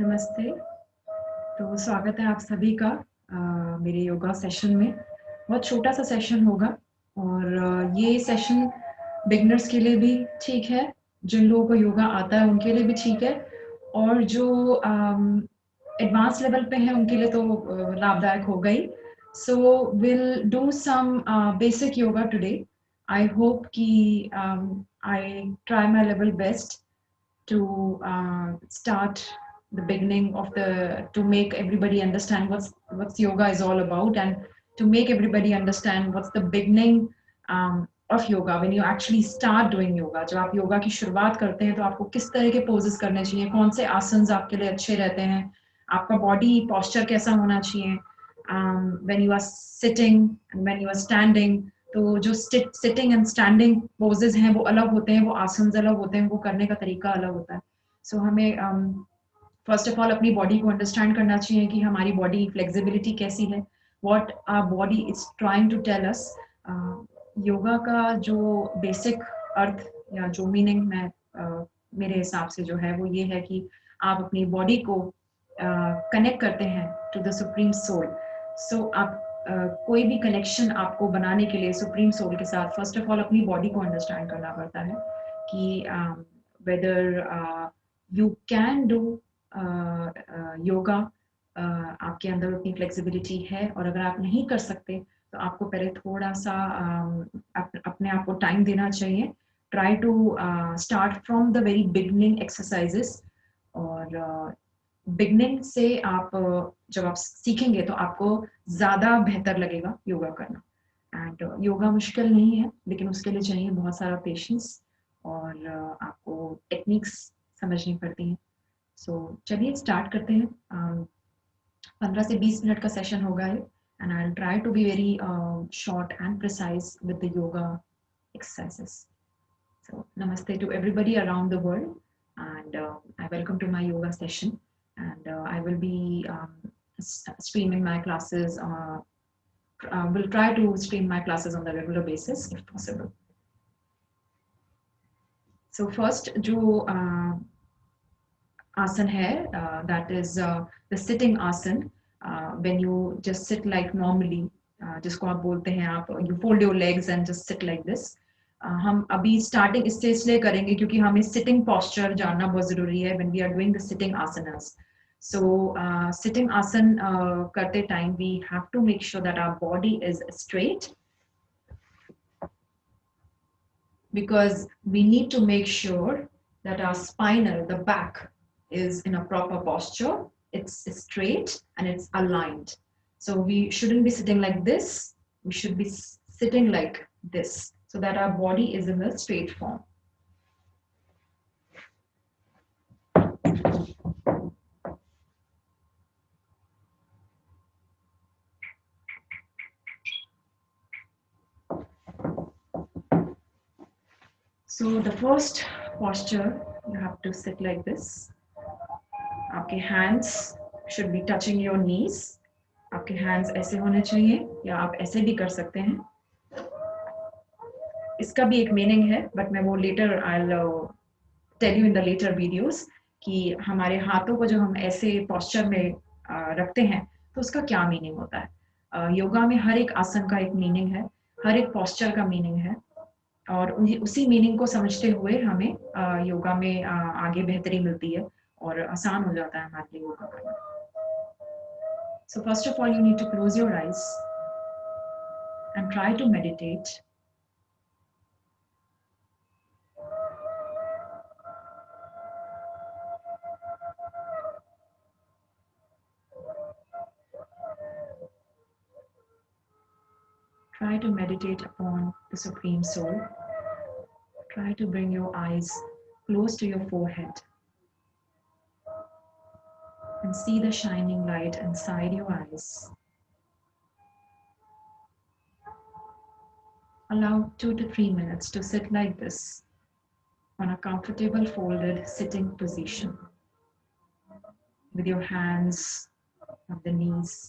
नमस्ते। तो स्वागत है आप सभी का मेरे योगा सेशन में। बहुत छोटा सा सेशन होगा और ये सेशन बिगिनर्स के लिए भी ठीक है, जिन लोगों को योगा आता है उनके लिए भी ठीक है और जो एडवांस लेवल पे हैं उनके लिए तो लाभदायक होगा ही। So will do some basic yoga today. I hope कि I try my level best to start the beginning of the to make everybody understand what's yoga is all about, and to make everybody understand what's the beginning of yoga when you actually start doing yoga। जब आप योगा की शुरुआत करते हैं तो आपको किस तरह के पोजेस करने चाहिए, कौन से आसन्स आपके लिए अच्छे रहते हैं, आपका बॉडी पोस्चर कैसा होना चाहिए when you are sitting and when you are standing। तो जो सिटिंग एंड स्टैंडिंग पोजेज हैं वो अलग होते हैं, वो आसन्स अलग होते हैं, वो करने का तरीका अलग होता है। सो हमें फर्स्ट ऑफ ऑल अपनी बॉडी को अंडरस्टैंड करना चाहिए कि हमारी बॉडी फ्लेक्सिबिलिटी कैसी है, what our body is trying to tell us. Yoga का जो बेसिक अर्थ या जो मीनिंग मेरे हिसाब से जो है वो ये है कि आप अपनी बॉडी को कनेक्ट करते हैं टू द सुप्रीम सोल। सो आप कोई भी कनेक्शन आपको बनाने के लिए सुप्रीम सोल के साथ फर्स्ट ऑफ ऑल अपनी बॉडी को अंडरस्टैंड करना पड़ता है कि whether you can do yoga, आपके अंदर उतनी फ्लेक्सिबिलिटी है, और अगर आप नहीं कर सकते तो आपको पहले थोड़ा सा अपने आप को टाइम देना चाहिए। Try to start from the very beginning exercises, और बिगनिंग से आप जब आप सीखेंगे तो आपको ज़्यादा बेहतर लगेगा योगा करना। एंड योगा मुश्किल नहीं है, लेकिन उसके लिए चाहिए बहुत सारा पेशेंस और आपको टेक्निक्स समझनी पड़ती हैं। सो चलिए स्टार्ट करते हैं। 15 से 20 मिनट का सेशन होगा ये, and I will try to be very short and precise with the yoga exercises. So namaste to everybody around the world, and I welcome to my yoga session, and I will be streaming my classes, will try to stream my classes on the regular basis if possible. So first जो आसन है, that is the sitting asan, when you just sit like normally, जिसको आप बोलते हैं आप you fold your legs and just sit like this। हम अभी स्टार्टिंग इससे इसलिए करेंगे क्योंकि हमें सिटिंग पोस्चर जानना बहुत जरूरी है when we are doing the sitting asanas। So sitting asan करते time we have to make sure that our body is straight, because we need to make sure that our spinal, the back, is in a proper posture, it's straight and it's aligned। So we shouldn't be sitting like this, we should be sitting like this, so that our body is in a straight form। So the first posture, you have to sit like this। आपके hands should be touching your knees। आपके hands ऐसे होने चाहिए, या आप ऐसे भी कर सकते हैं। इसका भी एक मीनिंग है, बट मैं वो letter I'll tell you in the later videos कि हमारे हाथों को जो हम ऐसे पोस्चर में रखते हैं तो उसका क्या मीनिंग होता है। योगा में हर एक आसन का एक मीनिंग है, हर एक पोस्चर का मीनिंग है, और उसी मीनिंग को समझते हुए हमें योगा में आगे बेहतरी मिलती है और आसान हो जाता है हमारे लिए योगा करना। So first of all you need to close your eyes and try to meditate। Try to meditate upon the Supreme Soul। Try to bring your eyes close to your forehead and see the shining light inside your eyes। Allow 2 to 3 minutes to sit like this on a comfortable folded sitting position with your hands on the knees।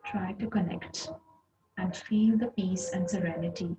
Try to connect and feel the peace and serenity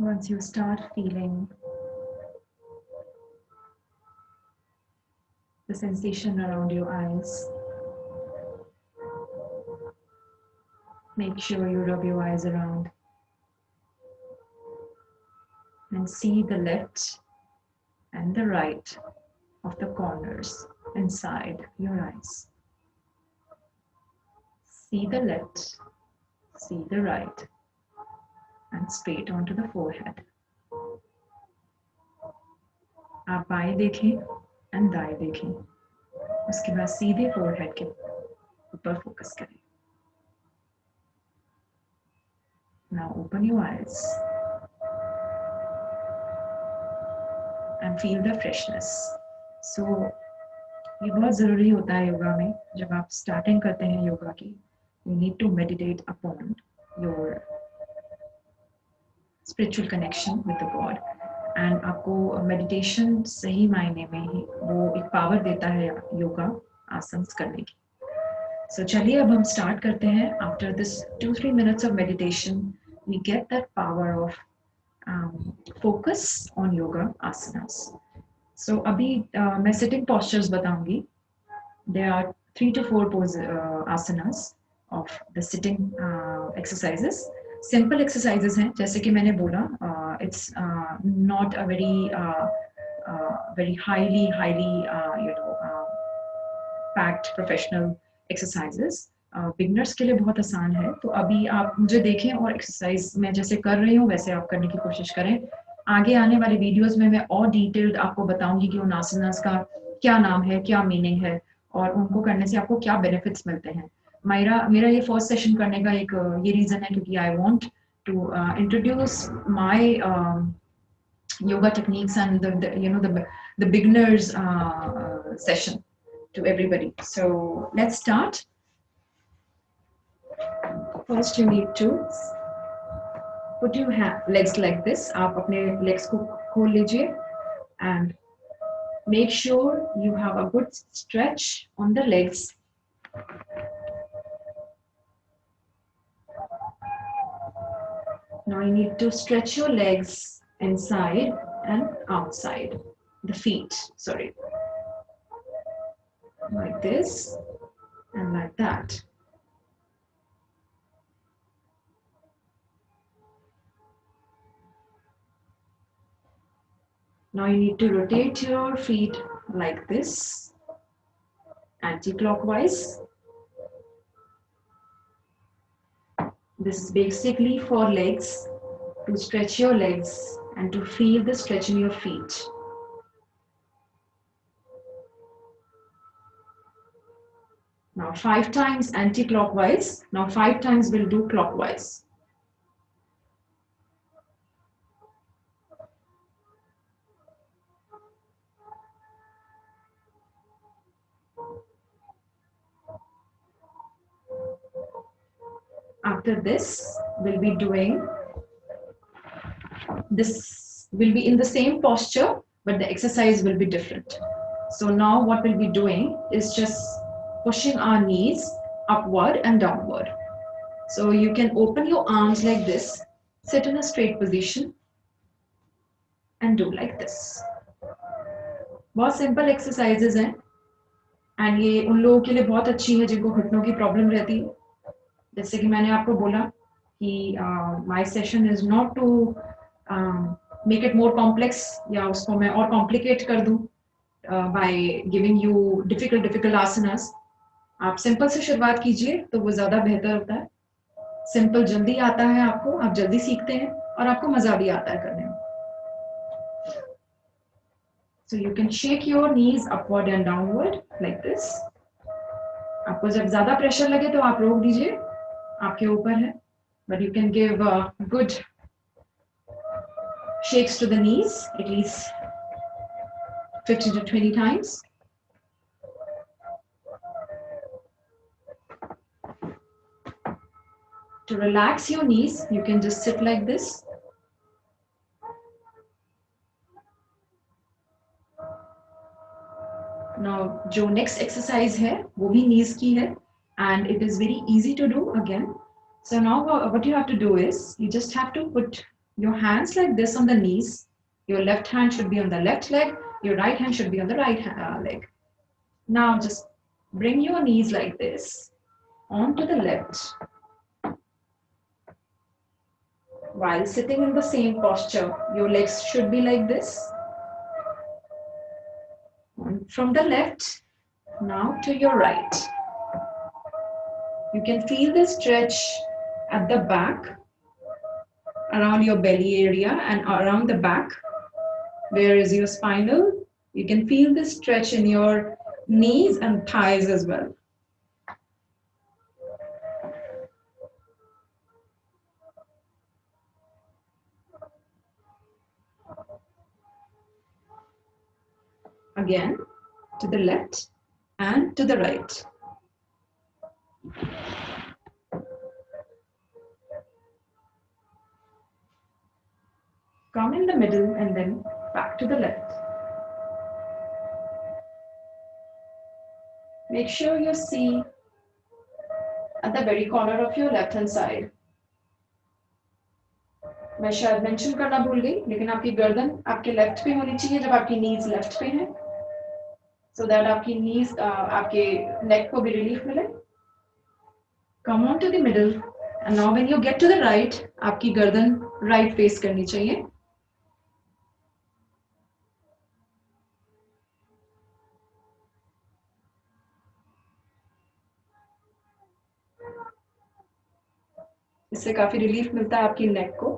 Once you start feeling the sensation around your eyes, make sure you rub your eyes around and see the left and the right of the corners inside your eyes. See the left, see the right, and straight onto the forehead. आप बाएं देखें and दाएं देखें, उसके बाद सीधे forehead के ऊपर फोकस करें. Now open your eyes and feel the freshness. So ये बहुत ज़रूरी होता है योगा में. जब आप स्टार्टिंग करते हैं योगा की, you need to meditate upon your spiritual connection with the God. And आपको meditation सही मायने में ही वो एक पावर देता है योगा आसन्स करने की. So चलिए अब हम स्टार्ट करते हैं. After this 2-3 minutes of meditation, we get that power of focus on yoga asanas. So अभी मैं sitting postures बताऊंगी. There are 3 to 4 asanas of the sitting exercises. Simple exercises हैं, जैसे कि मैंने बोला, it's not a very highly packed professional exercises. Beginners के लिए बहुत आसान है. तो अभी आप मुझे देखें और एक्सरसाइज मैं जैसे कर रही हूँ वैसे आप करने की कोशिश करें. आगे आने वाले वीडियोस में मैं और डिटेल्ड आपको बताऊंगी कि उन आसनास का क्या नाम है, क्या मीनिंग है और उनको करने से आपको क्या बेनिफिट्स मिलते हैं. मेरा ये फर्स्ट सेशन करने का एक ये रीजन है क्योंकि I want to introduce my yoga techniques and the beginners session to everybody. So let's start. First you need to put your legs like this. आप अपने legs को खोल लीजिए and make sure you have a good stretch on the legs. Now you need to stretch your legs inside and outside the feet, sorry, like this and like that. Now you need to rotate your feet like this, anti-clockwise. This is basically for legs, to stretch your legs and to feel the stretch in your feet. Now 5 times anti-clockwise. Now 5 times we'll do clockwise. After this, we'll be doing this. Will be in the same posture, but the exercise will be different. So now what we'll be doing is just pushing our knees upward and downward. So you can open your arms like this, sit in a straight position and do like this. बहुत simple exercises हैं and ये उन लोगों के लिए बहुत अच्छी है जिनको घुटनों की प्रॉब्लम रहती है. जैसे कि मैंने आपको बोला कि my session is not to make it more complex या उसको मैं और complicate कर दूं by giving you difficult asanas. आप सिंपल से शुरुआत कीजिए तो वो ज्यादा बेहतर होता है. सिंपल जल्दी आता है आपको, आप जल्दी सीखते हैं और आपको मजा भी आता है करने में. So you can shake your knees upward and downward like this. आपको जब ज्यादा प्रेशर लगे तो आप रोक दीजिए, आपके ऊपर है. But you can give good shakes to the knees, at least 15 to 20 times. To relax your knees, you can just sit like this. Now, जो next exercise है, वो भी knees की है, and it is very easy to do again. So now what you have to do is, you just have to put Your hands like this on the knees. Your left hand should be on the left leg. Your right hand should be on the right leg. Now just bring your knees like this onto the left. While sitting in the same posture, your legs should be like this. From the left, now to your right. You can feel the stretch at the back, around your belly area and around the back. Where is your spinal? You can feel the stretch in your knees and thighs as well. Again, to the left and to the right. Come in the middle and then back to the left. Make sure you see at the very corner of your left hand side. मैं शायद mention करना भूल गई, लेकिन आपकी गर्दन आपके left पे होनी चाहिए जब आपकी नीज लेफ्ट पे है, so that आपकी नीज आपके नेक को भी रिलीफ मिले. Come on to the middle and now when you get to the right, आपकी गर्दन right face करनी चाहिए. इससे काफी रिलीफ मिलता है आपकी नेक को.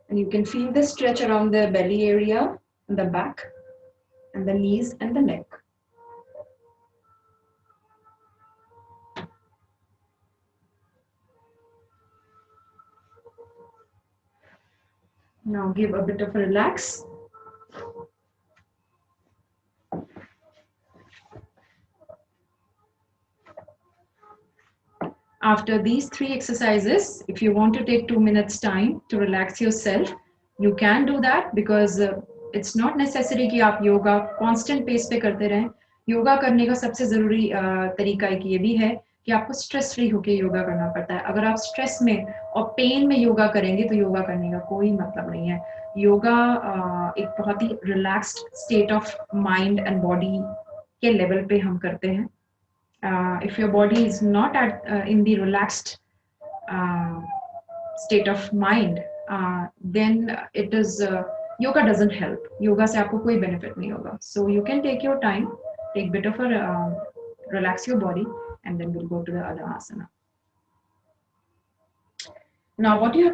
And you can feel the stretch around the belly area, the back, and the knees and the neck. Now give a bit of a relax. After these 3 exercises, if you want to take 2 minutes time to relax yourself, you can do that because it's not necessary कि आप yoga constant pace पे करते रहें. योगा करने का सबसे ज़रूरी तरीका एक ये भी है कि आपको स्ट्रेस फ्री होकर योगा करना पड़ता है. अगर आप स्ट्रेस में और पेन में योगा करेंगे तो योगा करने का कोई मतलब नहीं है. योगा एक बहुत ही relaxed state of mind and body के लेवल पे हम करते हैं. If your body is not in the relaxed state of mind, then it is yoga doesn't help. Yoga से आपको कोई benefit नहीं होगा. So you can take your time, take bit of a relax your body, and then we'll go to the other asana. Now what you have